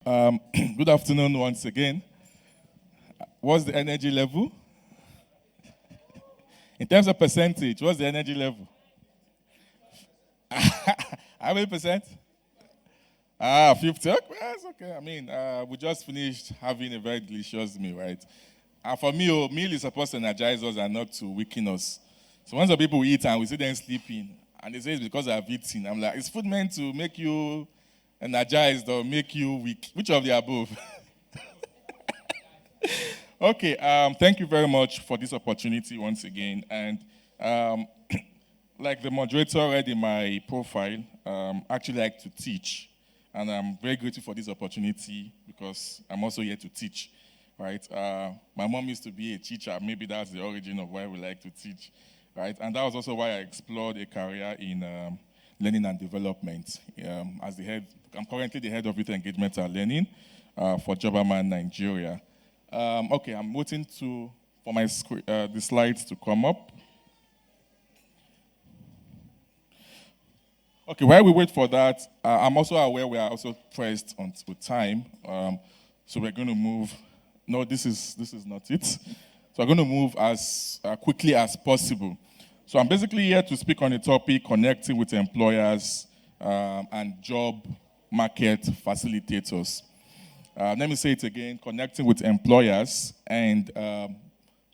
Good afternoon once again. What's the energy level? In terms of percentage, what's the energy level? How many percent? 50. Okay, that's okay. I mean, we just finished having a very delicious meal, right? And for me, meal is supposed to energize us and not to weaken us. So once the people eat and we see them sleeping, and they say it's because I've eaten, I'm like, is food meant to make you energized or make you weak? Which of the above? Okay, thank you very much for this opportunity once again. And like the moderator read in my profile, I actually like to teach. And I'm very grateful for this opportunity because I'm also here to teach, right? My mom used to be a teacher. Maybe that's the origin of why we like to teach, right? And that was also why I explored a career in learning and development. As the head, I'm currently the head of youth engagement and learning for Jobaman Nigeria. Okay, I'm waiting for the slides to come up. Okay, while we wait for that, I'm also aware we are also pressed with time, so we're going to move. No, this is not it. So we're going to move as quickly as possible. So I'm basically here to speak on the topic connecting with employers and job market facilitators. Let me say it again, connecting with employers and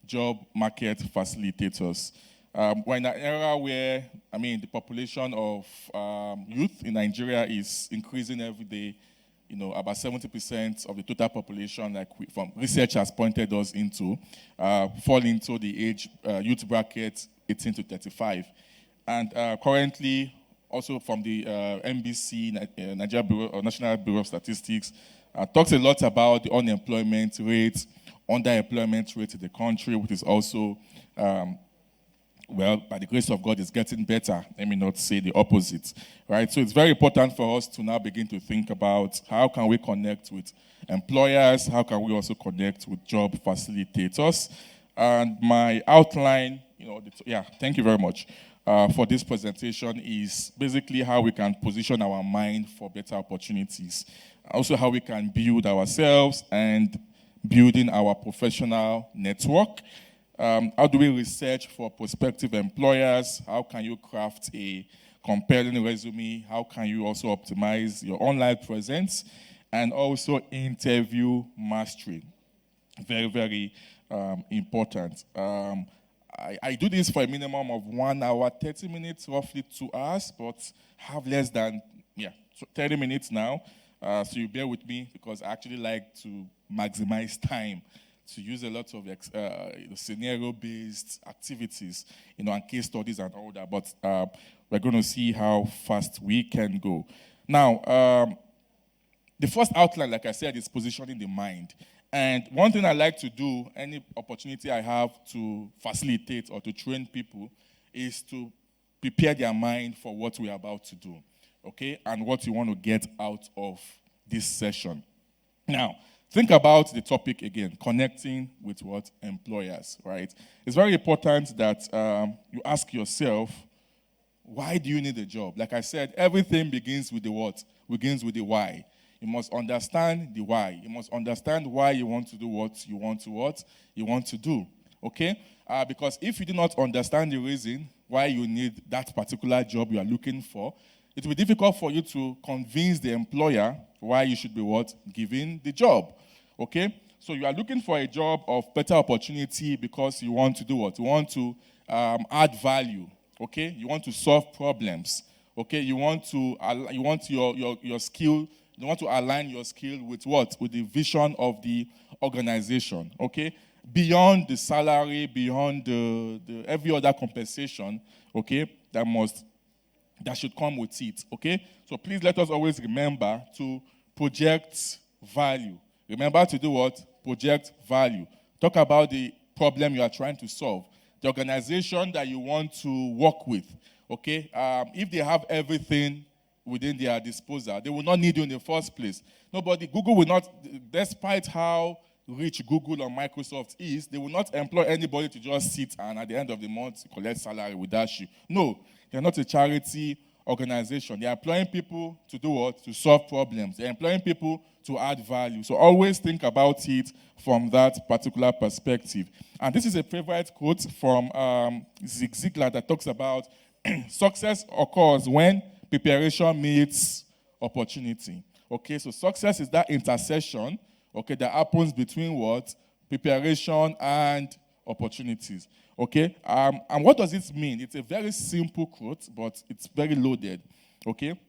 job market facilitators. We're in an era where, the population of youth in Nigeria is increasing every day. About 70% of the total population, from research has pointed us into, fall into the age youth bracket 18 to 35. And currently, also from the NBC, Nigeria National Bureau of Statistics, talks a lot about the unemployment rate, underemployment rate in the country, which is also, by the grace of God, is getting better. Let me not say the opposite, right? So it's very important for us to now begin to think about how can we connect with employers, how can we also connect with job facilitators. And my outline, thank you very much for this presentation is basically how we can position our mind for better opportunities. Also how we can build ourselves and building our professional network. How do we research for prospective employers? How can you craft a compelling resume? How can you also optimize your online presence? And also interview mastery. Very, very important. I do this for a minimum of 1 hour, 30 minutes, roughly 2 hours, but have less than 30 minutes now. So you bear with me because I actually like to maximize time to use a lot of scenario-based activities, and case studies and all that. But we're going to see how fast we can go. Now, the first outline, like I said, is positioning the mind. And one thing I like to do, any opportunity I have to facilitate or to train people, is to prepare their mind for what we're about to do, okay, and what you want to get out of this session. Now, think about the topic again, connecting with what? Employers, right? It's very important that you ask yourself, why do you need a job? Like I said, everything begins with the what? Begins with the why. You must understand the why. You must understand why you want to do what you want to do, okay? Because if you do not understand the reason why you need that particular job you are looking for, it will be difficult for you to convince the employer why you should be giving the job, okay? So you are looking for a job of better opportunity because you want to do what? You want to add value, okay? You want to solve problems, okay? You want your skill. You want to align your skill with what? With the vision of the organization, okay? Beyond the salary, beyond the every other compensation, okay, that should come with it, okay? So please let us always remember to project value. Remember to do what? Project value. Talk about the problem you are trying to solve. The organization that you want to work with, okay? If they have everything within their disposal, they will not need you in the first place. Google will not, despite how rich Google or Microsoft is, they will not employ anybody to just sit and at the end of the month collect salary without you. No, they're not a charity organization. They're employing people to do what? To solve problems. They're employing people to add value. So always think about it from that particular perspective. And this is a favorite quote from Zig Ziglar that talks about success occurs when preparation meets opportunity. Okay, so success is that intersection, okay, that happens between what? Preparation and opportunities. Okay, and what does it mean? It's a very simple quote, but it's very loaded. Okay,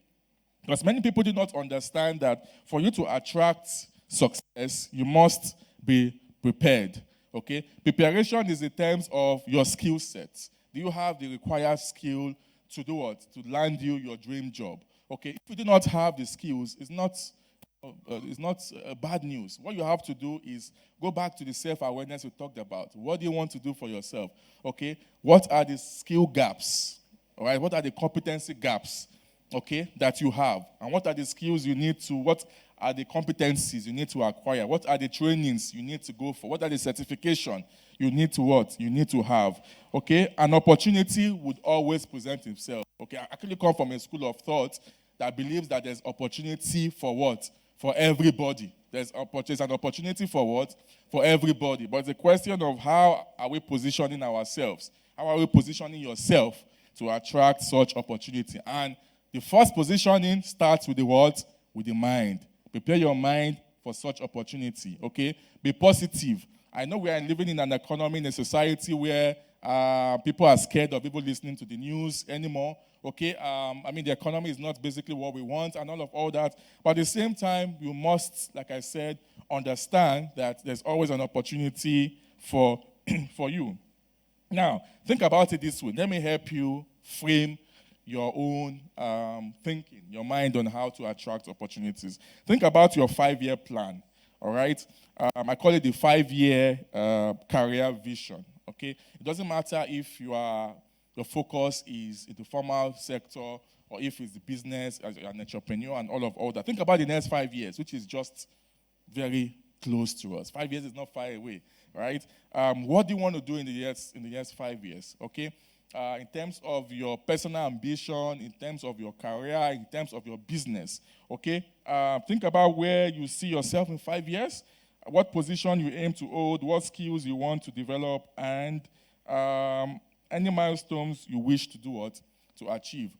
because many people do not understand that for you to attract success, you must be prepared. Okay, preparation is in terms of your skill set. Do you have the required skill to do what? To land you your dream job. Okay, if you do not have the skills, it's not bad news. What you have to do is go back to the self-awareness we talked about. What do you want to do for yourself? Okay, what are the skill gaps? All right, what are the competency gaps? Okay, that you have, and what are the skills you need to? What are the competencies you need to acquire? What are the trainings you need to go for? What are the certification you need to what? You need to have. Okay, an opportunity would always present itself. Okay, I actually come from a school of thought that believes that there's opportunity for what? For everybody. There's an opportunity for what? For everybody. But the question of how are we positioning ourselves? How are we positioning yourself to attract such opportunity? And the first positioning starts with the what? With the mind. Prepare your mind for such opportunity. Okay? Be positive. I know we are living in an economy, in a society where people are scared of people listening to the news anymore. Okay, the economy is not basically what we want and all that. But at the same time, you must, like I said, understand that there's always an opportunity for you. Now, think about it this way. Let me help you frame your own thinking, your mind on how to attract opportunities. Think about your 5-year plan, all right? I call it the 5-year career vision, okay? It doesn't matter if your focus is in the formal sector or if it's the business as an entrepreneur and all that. Think about the next 5 years, which is just very close to us. 5 years is not far away, right? What do you want to do in the next 5 years, okay? In terms of your personal ambition, in terms of your career, in terms of your business, okay? Think about where you see yourself in 5 years, what position you aim to hold, what skills you want to develop, and any milestones you wish to do what? To achieve.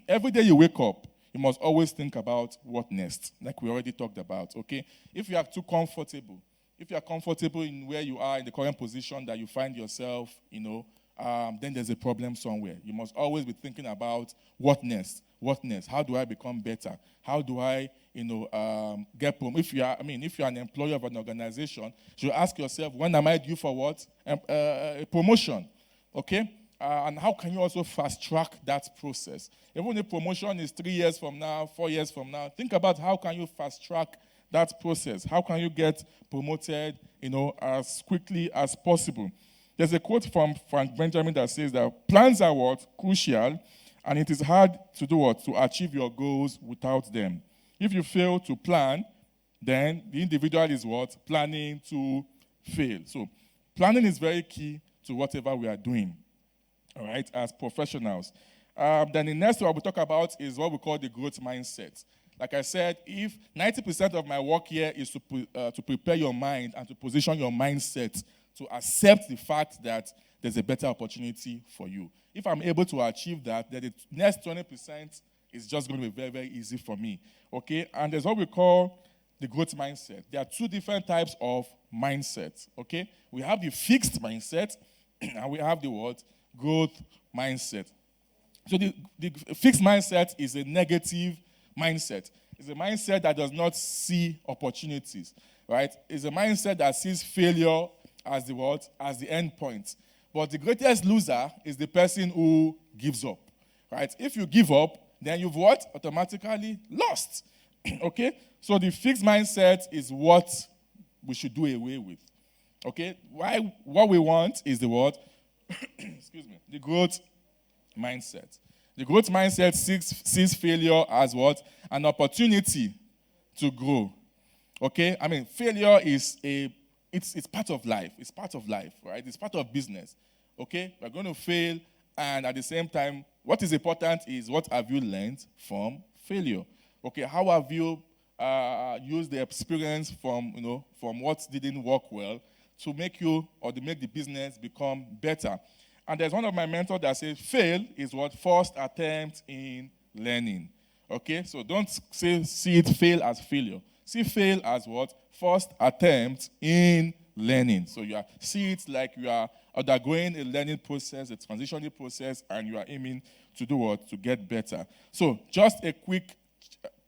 Every day you wake up, you must always think about what next, like we already talked about, okay? If you are too comfortable, if you are comfortable in where you are, in the current position that you find yourself, then there's a problem somewhere. You must always be thinking about what next? What next? How do I become better? How do I, get promoted? If you're an employee of an organization, you ask yourself, when am I due for what? A promotion, okay? And how can you also fast track that process? Even if promotion is 3 years from now, 4 years from now, think about how can you fast track that process? How can you get promoted, as quickly as possible? There's a quote from Frank Benjamin that says that plans are what? Crucial, and it is hard to do what? To achieve your goals without them. If you fail to plan, then the individual is what? Planning to fail. So planning is very key to whatever we are doing, all right, as professionals. Then the next one we'll talk about is what we call the growth mindset. Like I said, if 90% of my work here is to prepare your mind and to position your mindset to accept the fact that there's a better opportunity for you. If I'm able to achieve that, then the next 20% is just going to be very, very easy for me. Okay? And there's what we call the growth mindset. There are 2 different types of mindsets. Okay? We have the fixed mindset and we have the what? Growth mindset. So the fixed mindset is a negative mindset. It's a mindset that does not see opportunities, right? It's a mindset that sees failure as the what? As the end point. But the greatest loser is the person who gives up, right? If you give up, then you've what? Automatically lost, okay? So the fixed mindset is what we should do away with, okay? What we want is the what? Excuse me. The growth mindset. The growth mindset sees failure as what? An opportunity to grow, okay? Failure is it's part of life. It's part of life, right? It's part of business, okay? We're going to fail, and at the same time, what is important is what have you learned from failure? Okay, how have you used the experience from what didn't work well to make you or to make the business become better? And there's one of my mentors that says, fail is what first attempt in learning. Okay, so don't see it fail as failure. See fail as what? First attempt in learning. So see it like you are undergoing a learning process, a transitioning process, and you are aiming to do what? To get better. So just a quick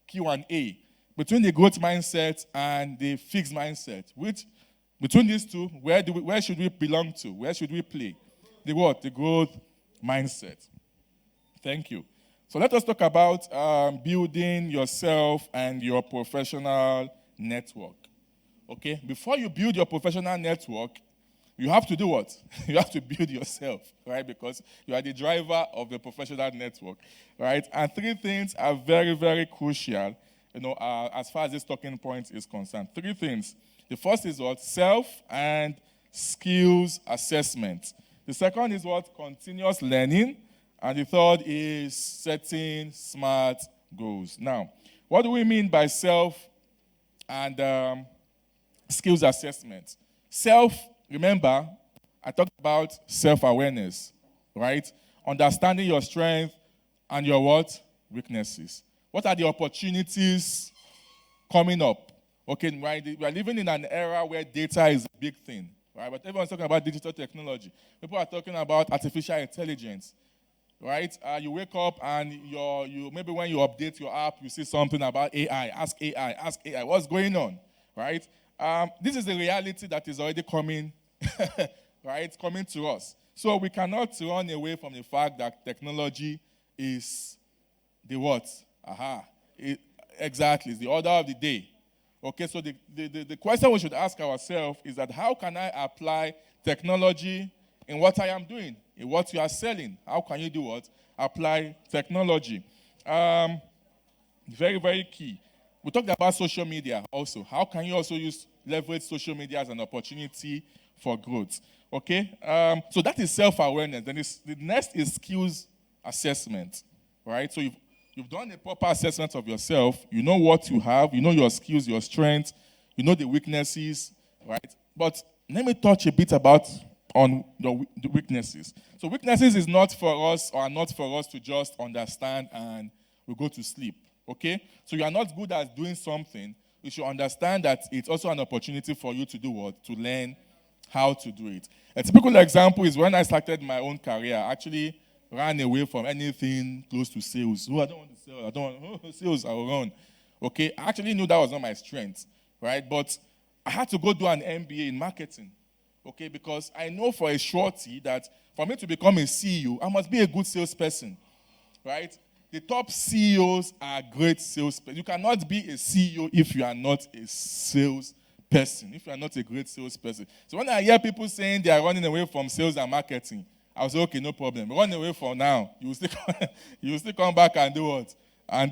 Q&A. Between the growth mindset and the fixed mindset, between these two, where should we belong to? Where should we play? The what? The growth mindset. Thank you. So let us talk about building yourself and your professional network. Okay? Before you build your professional network, you have to do what? You have to build yourself, right? Because you are the driver of the professional network, right? And 3 things are very, very crucial, as far as this talking point is concerned. 3 things. The first is what? Self and skills assessment. The second is what? Continuous learning. And the third is setting smart goals. Now, what do we mean by self and skills assessment? Self, remember, I talked about self-awareness, right? Understanding your strength and your what? Weaknesses. What are the opportunities coming up? Okay, right? We are living in an era where data is a big thing, right? But everyone's talking about digital technology. People are talking about artificial intelligence, right? You wake up and you maybe when you update your app, you see something about AI. Ask AI. What's going on, right? This is the reality that is already coming, right? Coming to us. So we cannot run away from the fact that technology is the what? Exactly, it's the order of the day. Okay, so the question we should ask ourselves is that how can I apply technology in what I am doing, in what you are selling? How can you do what? Apply technology. Very, very key. We talked about social media also. How can you also leverage social media as an opportunity for growth? Okay, so that is self-awareness. Then the next is skills assessment, right? So you've done a proper assessment of yourself. You know what you have. You know your skills, your strengths. You know the weaknesses, right? But let me touch a bit on the weaknesses. So weaknesses is not for us or not for us to just understand and we go to sleep, okay? So you are not good at doing something. You should understand that it's also an opportunity for you to do what? To learn how to do it. A typical example is when I started my own career, I actually ran away from anything close to sales. I don't want to sell. I don't want sales. I will run. Okay, I actually knew that was not my strength, right? But I had to go do an MBA in marketing, okay? Because I know for a surety that for me to become a CEO, I must be a good salesperson, right? The top CEOs are great salespeople. You cannot be a CEO if you are not a salesperson, if you are not a great salesperson. So when I hear people saying they are running away from sales and marketing, I was okay, no problem. Run away for now. You will still come back and do what? And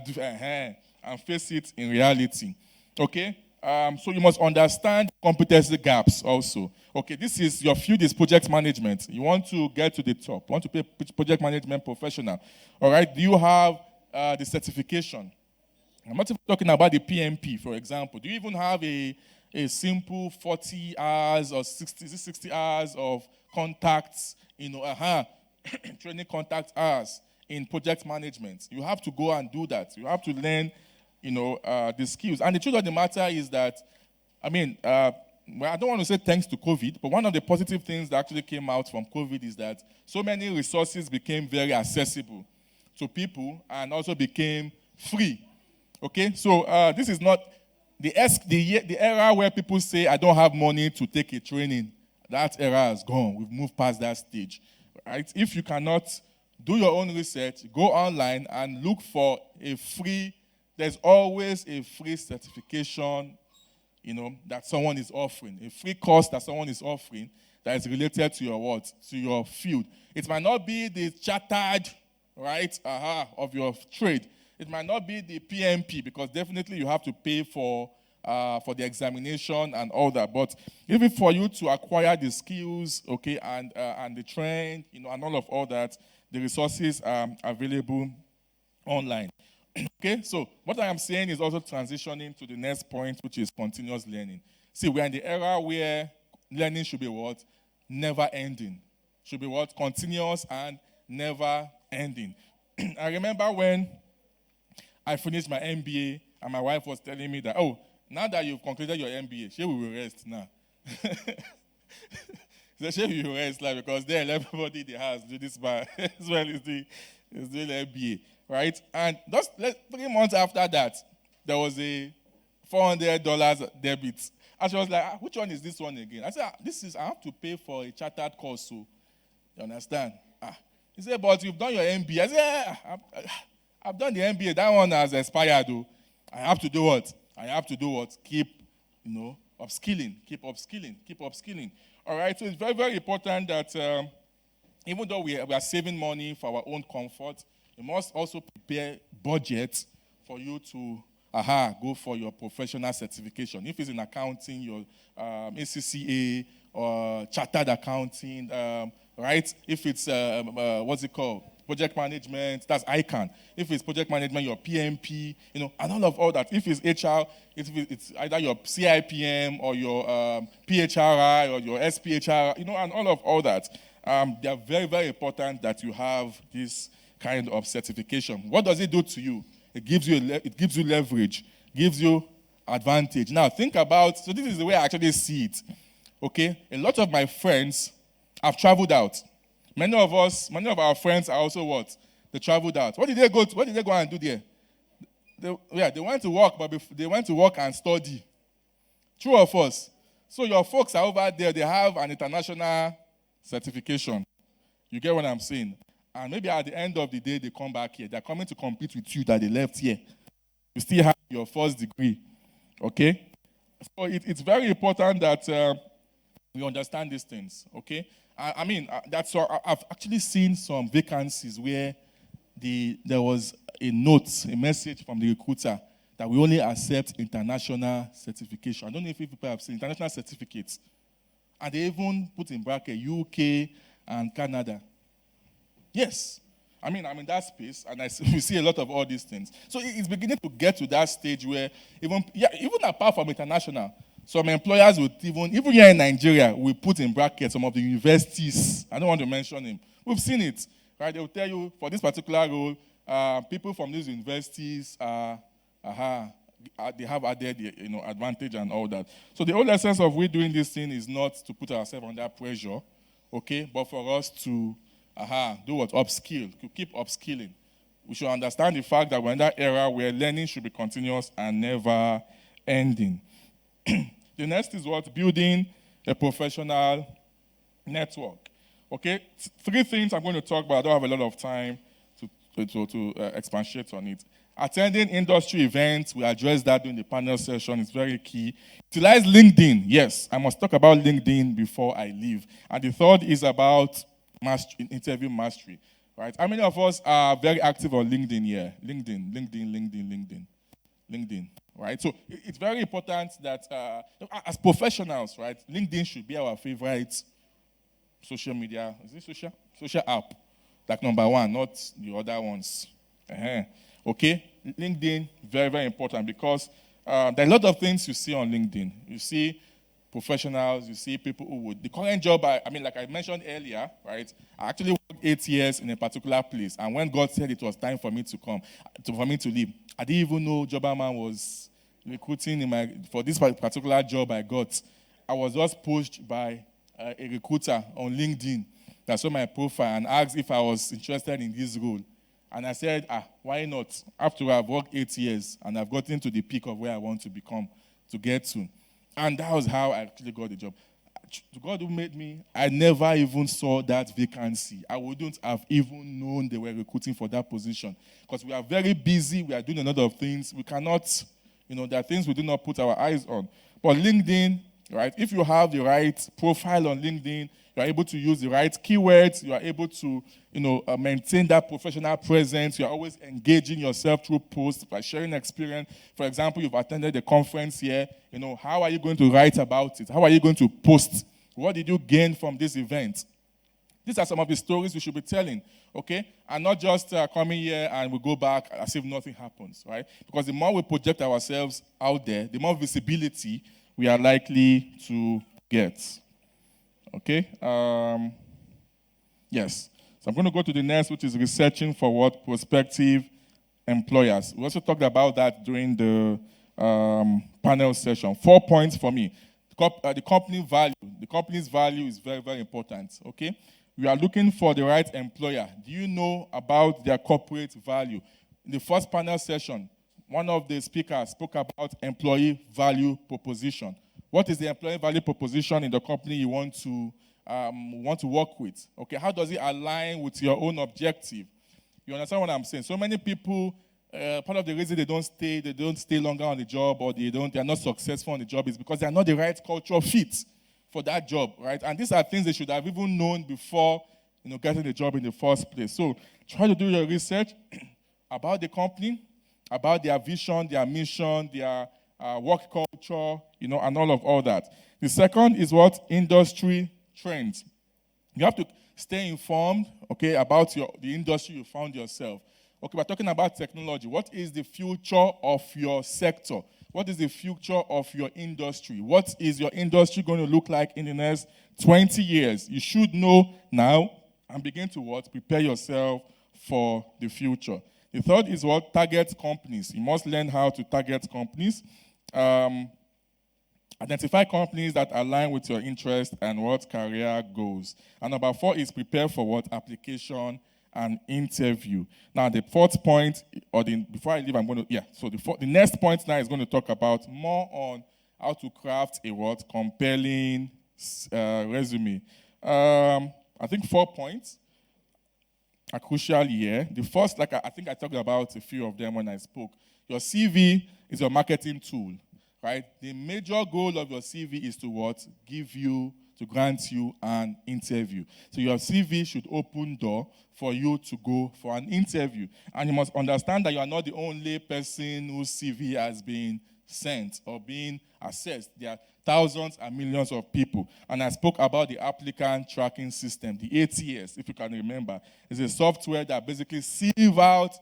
face it in reality. Okay? So you must understand competency gaps also. Okay, this is your field is project management. You want to get to the top. You want to be a project management professional. All right? Do you have the certification? I'm not even talking about the PMP, for example. Do you even have a simple 40 hours or 60 hours of contacts, training contact hours in project management? You have to go and do that. You have to learn, the skills. And the truth of the matter is that, I don't want to say thanks to COVID, but one of the positive things that actually came out from COVID is that so many resources became very accessible to people and also became free. Okay, so this is not the era where people say, I don't have money to take a training. That era has gone. We've moved past that stage. Right? If you cannot do your own research, go online and look for there's always a free certification, that someone is offering, a free course that someone is offering that is related to your what? To your field. It might not be the chartered, right, of your trade. It might not be the PMP because definitely you have to pay for the examination and all that. But even for you to acquire the skills, okay, and the trend, and all that, The resources are available online. Okay, so what I am saying is also transitioning to the next point, which is continuous learning. See, we're in the era where learning should be what? Never ending. Should be what? Continuous and never ending. I remember when I finished my MBA and my wife was telling me that, oh, now that you've concluded your MBA, she will rest now. So she will rest like, because then everybody in the house do this by as well as doing MBA, right? And just 3 months after that, there was a $400 debit. And she was like, which one is this one again? I said, I have to pay for a chartered course, so you understand? He said, but you've done your MBA. I said, yeah, I've done the MBA. That one has expired, though. I have to do what? Keep, upskilling. Keep upskilling. All right? So it's very, very important that even though we are saving money for our own comfort, you must also prepare budget for you to go for your professional certification. If it's in accounting, your ACCA or chartered accounting, right? If it's, project management, that's ICANN. If it's project management, your PMP, and all that. If it's HR, it's either your CIPM or your PHRI or your SPHRI, and all that. They are very, very important that you have this kind of certification. What does it do to you? It gives you leverage, gives you advantage. Now, think about, so this is the way I actually see it, okay? A lot of my friends have traveled out. Many of our friends are also what? They traveled out. What did they go and do there? They went to work, but they went to work and study. True or false? So your folks are over there, they have an international certification. You get what I'm saying? And maybe at the end of the day, they come back here. They're coming to compete with you that they left here. You still have your first degree. Okay? So it's very important that we understand these things. Okay? I've actually seen some vacancies where there was a message from the recruiter that we only accept international certification. I don't know if people have seen international certificates. And they even put in bracket UK and Canada. Yes. I'm in that space, and we see a lot of all these things. So it's beginning to get to that stage where even apart from international, some employers would even here in Nigeria, we put in brackets some of the universities. I don't want to mention them. We've seen it, right? They will tell you for this particular role, people from these universities, they have added, advantage and all that. So the whole essence of we doing this thing is not to put ourselves under pressure, okay, but for us to do what? Upskill, to keep upskilling. We should understand the fact that we're in that era where learning should be continuous and never ending. The next is what? Building a professional network. Okay? 3 things I'm going to talk about. I don't have a lot of time to expatiate on it. Attending industry events, we addressed that during the panel session. It's very key. Utilize LinkedIn. Yes, I must talk about LinkedIn before I leave. And the third is about interview mastery. Right? How many of us are very active on LinkedIn here? LinkedIn. Right? So it's very important that as professionals, right, LinkedIn should be our favorite social media. Is it social app? Like number 1, not the other ones. Okay? LinkedIn, very, very important because there are a lot of things you see on LinkedIn. You see professionals, you see people who would. The current job, like I mentioned earlier, right, I actually worked 8 years in a particular place. And when God said it was time for me to leave, I didn't even know Jobberman was recruiting for this particular job I got. I was just pushed by a recruiter on LinkedIn that saw my profile and asked if I was interested in this role. And I said, why not? After I've worked 8 years and I've gotten to the peak of where I want to get to. And that was how I actually got the job. The God who made me, I never even saw that vacancy. I wouldn't have even known they were recruiting for that position. Because we are very busy, we are doing a lot of things. We cannot, there are things we do not put our eyes on. But LinkedIn, right, if you have the right profile on LinkedIn, you are able to use the right keywords, you are able to, maintain that professional presence, you are always engaging yourself through posts by sharing experience. For example, you've attended a conference here, how are you going to write about it? How are you going to post? What did you gain from this event? These are some of the stories we should be telling, okay? And not just coming here and we go back as if nothing happens, right? Because the more we project ourselves out there, the more visibility we are likely to get, okay? Yes. So I'm going to go to the next, which is researching for what prospective employers. We also talked about that during the panel session. 4 points for me. The company value. The company's value is very, very important, okay? You are looking for the right employer. Do you know about their corporate value? In the first panel session, one of the speakers spoke about employee value proposition. What is the employee value proposition in the company you want to work with? Okay, how does it align with your own objective? You understand what I'm saying? So many people, part of the reason they don't stay longer on the job, or they are not successful on the job, is because they are not the right cultural fit for that job, right? And these are things they should have even known before, getting the job in the first place. So try to do your research about the company, about their vision, their mission, their work culture, and all that. The second is what? Industry trends. You have to stay informed, okay, about the industry you found yourself. Okay, we're talking about technology. What is the future of your sector? What is the future of your industry? What is your industry going to look like in the next 20 years? You should know now and begin to what? Prepare yourself for the future. The third is what? Target companies. You must learn how to target companies. Identify companies that align with your interest and what career goals. And number 4 is prepare for what? Application and interview. Now, the fourth point, before I leave, so the next point now is going to talk about more on how to craft a what? Compelling resume. I think 4 points are crucial here. The first, I think I talked about a few of them when I spoke. Your CV is your marketing tool, right? The major goal of your CV is to what? To grant you an interview. So your CV should open door for you to go for an interview. And you must understand that you are not the only person whose CV has been sent or being assessed. There are thousands and millions of people. And I spoke about the applicant tracking system, the ATS, if you can remember. It's a software that basically sieves out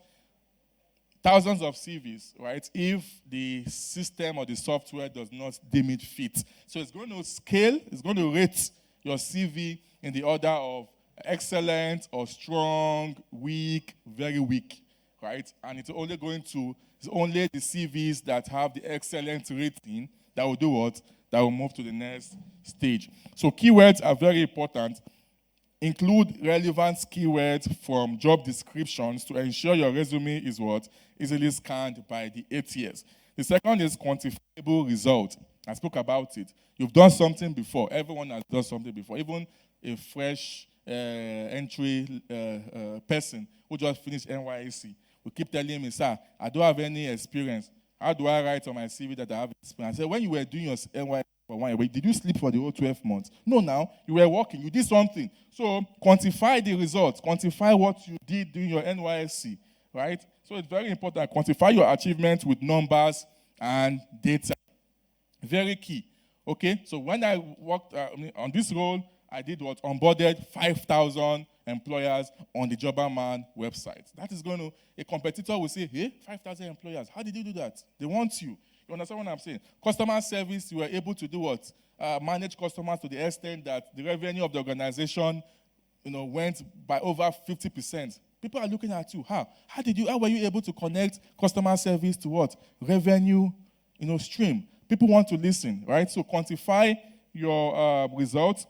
thousands of CVs, right, if the system or the software does not deem it fit. So it's going to scale, it's going to rate your CV in the order of excellent or strong, weak, very weak, right? And it's only the CVs that have the excellent rating that will do what? That will move to the next stage. So keywords are very important. Include relevant keywords from job descriptions to ensure your resume is what? Easily scanned by the ATS. The second is quantifiable result. I spoke about it. You've done something before. Everyone has done something before. Even a fresh entry person who just finished NYSC will keep telling me, sir, I don't have any experience. How do I write on my CV that I have experience? I said, when you were doing your NYSC for 1 year, did you sleep for the whole 12 months? No, now. You were working. You did something. So quantify the results. Quantify what you did during your NYSC, right? So it's very important. Quantify your achievements with numbers and data. Very key. Okay? So when I worked on this role, I did what? Onboarded 5,000 employers on the Jobberman website. That is going to, a competitor will say, hey, 5,000 employers. How did you do that? They want you. You understand what I'm saying? Customer service, you were able to do what? Manage customers to the extent that the revenue of the organization, went by over 50%. People are looking at you. How were you able to connect customer service to what? Revenue, stream. People want to listen, right? So quantify your results.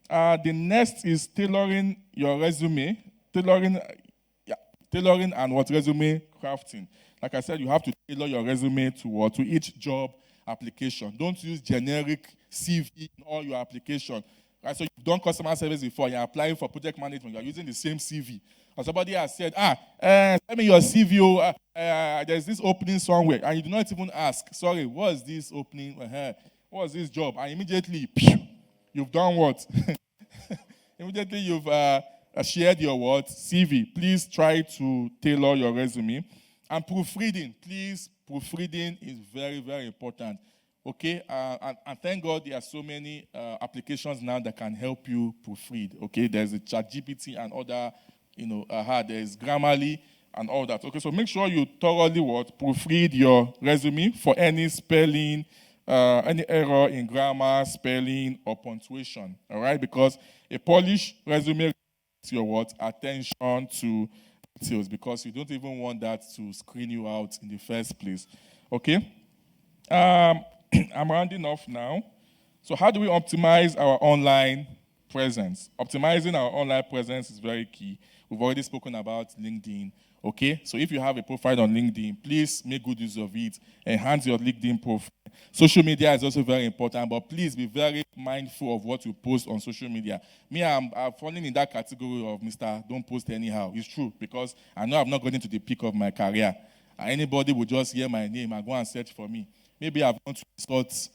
The next is tailoring your resume. Tailoring and what? Resume crafting. Like I said, you have to tailor your resume to each job application. Don't use generic CV in all your application. Right? So you've done customer service before, you're applying for project management, you're using the same CV. Or somebody has said, send me your CV, there's this opening somewhere, and you do not even ask, sorry, what's this opening? What's this job? And immediately, you've done what? Immediately you've shared your what? CV. Please try to tailor your resume. And proofreading, please, proofreading is very, very important. Okay, and thank God there are so many applications now that can help you proofread. Okay, there's a ChatGPT and other, there's Grammarly and all that. Okay, so make sure you thoroughly proofread your resume for any spelling, any error in grammar, spelling, or punctuation. All right, because a polished resume to your attention to details, because you don't even want that to screen you out in the first place. Okay. I'm rounding off now. So how do we optimize our online presence? Optimizing our online presence is very key. We've already spoken about LinkedIn. Okay, so if you have a profile on LinkedIn, please make good use of it. Enhance your LinkedIn profile. Social media is also very important, but please be very mindful of what you post on social media. Me, I'm falling in that category of Mr. Don't post anyhow. It's true, because I know I've not gotten to the peak of my career. And anybody would just hear my name and go and search for me. Maybe I've gone to insult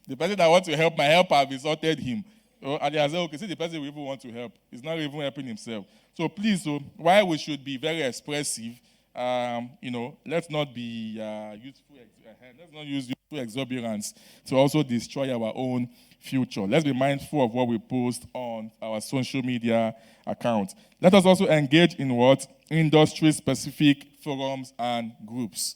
the person that wants to help my helper, I've insulted him. And they say, okay, see the person we even want to help. He's not even helping himself. So please, while we should be very expressive, let's not be let's not use useful exuberance to also destroy our own future. Let's be mindful of what we post on our social media accounts. Let us also engage in industry-specific forums and groups.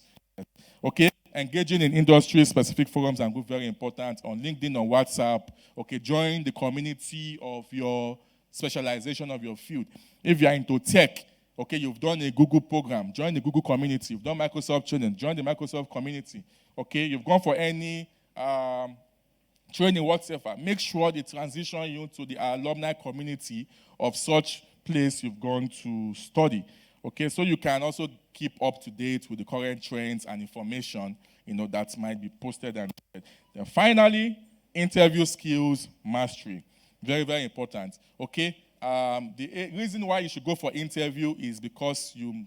Okay, engaging in industry-specific forums and groups, very important, on LinkedIn, on WhatsApp. Okay, join the community of your specialization of your field. If you're into tech, okay, you've done a Google program, join the Google community. You've done Microsoft training, join the Microsoft community. Okay, you've gone for any training, whatever. Make sure they transition you to the alumni community of such place you've gone to study. Okay, so you can also keep up to date with the current trends and information, that might be posted. And then finally, interview skills mastery. Very, very important. Okay, the reason why you should go for interview is because you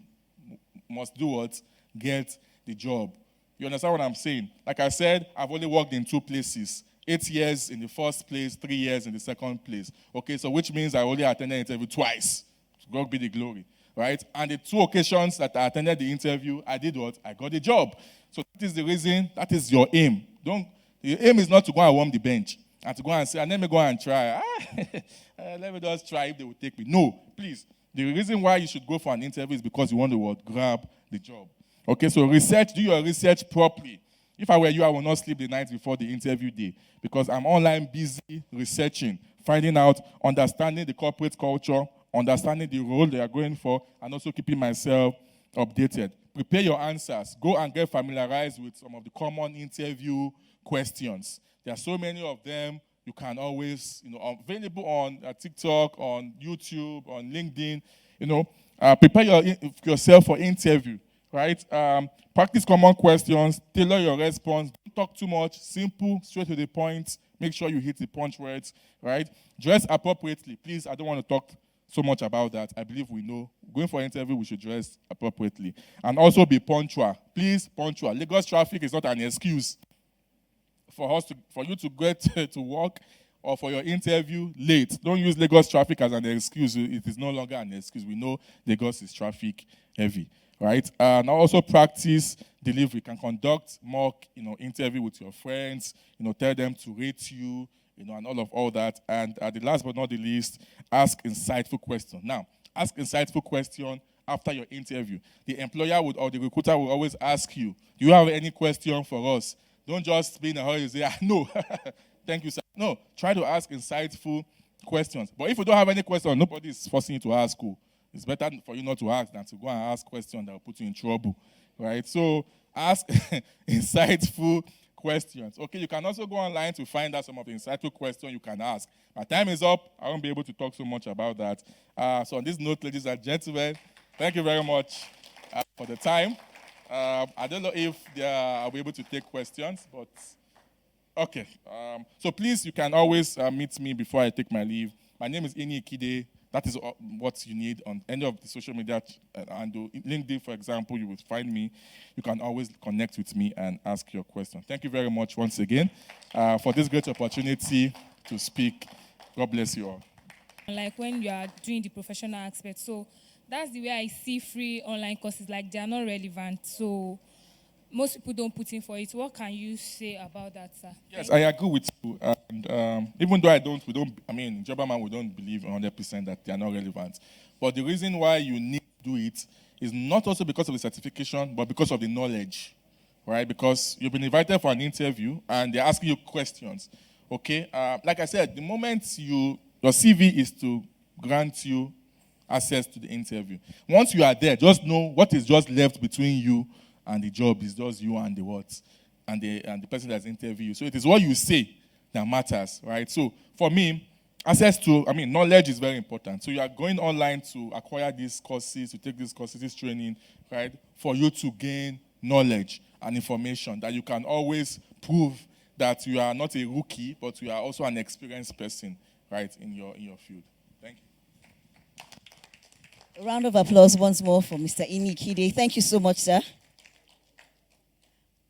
must do what? Get the job. You understand what I'm saying? Like I said, I've only worked in 2 places. 8 years in the first place, 3 years in the second place. Okay, so which means I only attended the interview twice. God be the glory. Right? And the 2 occasions that I attended the interview, I did what? I got the job. So that is the reason, that is your aim. The aim is not to go and warm the bench and to go and say, let me go and try. Let me just try if they will take me. No, please. The reason why you should go for an interview is because you want to grab the job. Okay, so do your research properly. If I were you, I will not sleep the night before the interview day, because I'm online busy researching, finding out, understanding the corporate culture, understanding the role they are going for, and also keeping myself updated. Prepare your answers. Go and get familiarized with some of the common interview questions. There are so many of them. You can always, available on TikTok, on YouTube, on LinkedIn. Prepare yourself for interview, right? Practice common questions. Tailor your response. Don't talk too much. Simple, straight to the point. Make sure you hit the punch words, right? Dress appropriately. Please, I don't want to talk so much about that. I believe we know. Going for an interview, we should dress appropriately. And also be punctual. Please, punctual. Lagos traffic is not an excuse for you to get to work or for your interview late. Don't use Lagos traffic as an excuse. It is no longer an excuse. We know Lagos is traffic heavy, right? And also practice delivery. You can conduct mock, interview with your friends. Tell them to rate you. And all that. And the last but not the least, ask insightful questions. Now, ask insightful question after your interview. The employer or the recruiter will always ask you, do you have any question for us? Don't just be in a hurry and say, no, thank you, sir. No, try to ask insightful questions. But if you don't have any questions, nobody is forcing you to ask. It's better for you not to ask than to go and ask questions that will put you in trouble, right? So ask insightful questions. Okay, you can also go online to find out some of the insightful questions you can ask. My time is up. I won't be able to talk so much about that. So on this note, ladies and gentlemen, thank you very much for the time. I don't know if I'll be able to take questions, but okay. So please, you can always meet me before I take my leave. My name is Innih Ikhide. That is what you need on any of the social media and LinkedIn, for example, you will find me. You can always connect with me and ask your question. Thank you very much once again for this great opportunity to speak. God bless you all. Like when you are doing the professional aspect. So that's the way I see free online courses. Like they are not relevant. So most people don't put in for it. What can you say about that, sir? Yes, I agree with you. And even though Jobberman, we don't believe 100% that they are not relevant. But the reason why you need to do it is not also because of the certification, but because of the knowledge, right? Because you've been invited for an interview and they're asking you questions, okay? Like I said, the moment your CV is to grant you access to the interview. Once you are there, just know what is just left between you and the job is just you and the what, and the person that's interviewing you. So it is what you say that matters, right? So for me, knowledge is very important. So you are going online to acquire these courses, to take these courses, this training, right? For you to gain knowledge and information that you can always prove that you are not a rookie, but you are also an experienced person, right, in your field. Thank you. A round of applause once more for Mr. Innih Ikhide. Thank you so much, sir.